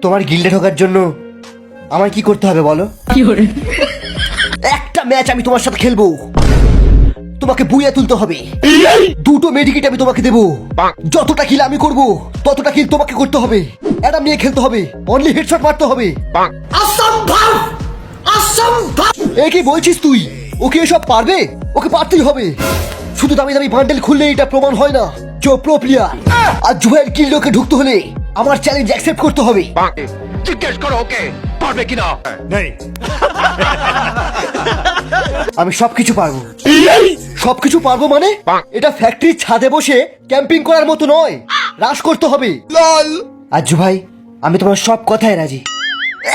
তোমার গিল্ডে ঢোকার জন্য আমার কি করতে হবে বলো? একটা ম্যাচ আমি তোমার সাথে খেলবো, তোমাকে বুইয়া তুলতে হবে। দুটো মেডিকেট আমি তোমাকে দেবো, যতটা কিল আমি করব ততটা কিল তোমাকে করতে হবে। এটা নিয়ে খেলতে হবে, অনলি হেডশট মারতে হবে। অসম্ভব, অসম্ভব। এ কি বলছিস তুই? ওকে এসব পারবে? ওকে পারতেই হবে। শুধু দামি দামি বান্ডেল খুললে এটা প্রমাণ হয় না যে প্রো প্লেয়ার। আর জুয়েল গিল্ডে ঢুকতে হলে আমার চ্যালেঞ্জ অ্যাকসেপ্ট করতে হবে। জিজ্ঞেস করো ওকে পারবে কিনা। আমি সবকিছু পারবো। সবকিছু পারবো মানে এটা ফ্যাক্টরির ছাদে বসে ক্যাম্পিং করার মতো নয়, রাশ করতে হবে। আজ্জু ভাই, আমি তোমার সব কথায় রাজি।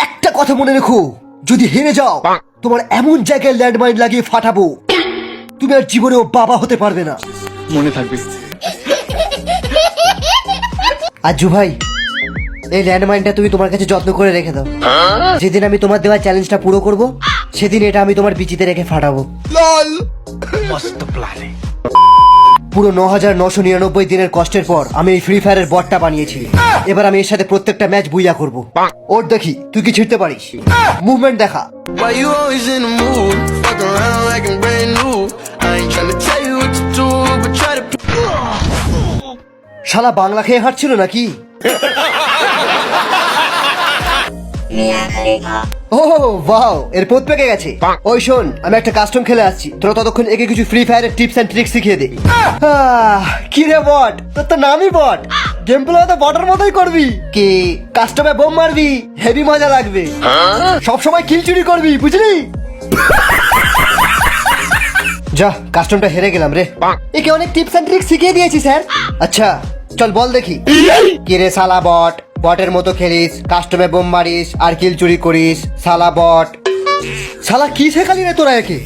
একটা কথা মনে রেখো, যদি হেরে যাও তোমার এমন জায়গায় ল্যান্ডমাইন লাগিয়ে ফাটাবো তুমি আর জীবনেও বাবা হতে পারবে না। মনে থাকবে। আজ্জু ভাই, এই ল্যান্ডমাইনটা তুমি তোমার কাছে যত্ন করে রেখে দাও। যেদিন আমি তোমার দেওয়া চ্যালেঞ্জটা পুরো করব সেদিন এটা আমি তোমার বিচিতে রেখে ফাটাবো। মস্ত প্ল্যানিং। পুরো ৯,৯৯৯ দিনের কষ্টের পর আমি এই ফ্রি ফায়ারের বটটা বানিয়েছি। এবার আমি এর সাথে প্রত্যেকটা ম্যাচ বুইয়া করব। ওর দেখি তুই কি ছিড়তে পারিস। মুভমেন্ট দেখা। Why you always in the mood? Fuck around like I'm brand new. I ain't tryna tell you what to do, but try to. শালা বাংলা খেয়ে হাঁটছিল নাকি? ও ওয়াও, এর পোত পেকে গেছে। ওই শোন, আমি একটা কাস্টম খেলে আসছি, তোরা ততক্ষণ একে কিছু ফ্রি ফায়ারের টিপস এন্ড ট্রিক্স শিখিয়ে দে। কি রে বট, তোর তো নামই বট। গেম প্লে তো বটের মতোই করবি কি? কাস্টমে বোম মারবি, হেভি মজা লাগবে। সব সময় কিল চুরি করবি, বুঝলি? যা, কাস্টমটা হেরে গেলাম রে। একে অনেক টিপস এন্ড ট্রিক্স শিখিয়ে দিয়েছি স্যার। আচ্ছা চল বল দেখি। কি রে শালা বট, বটের মতো খেলিস, কাস্টমে বোম মারিস আর কিল চুরি করিস, শালা বট। শালা কি শেখালি রে তোরা একে?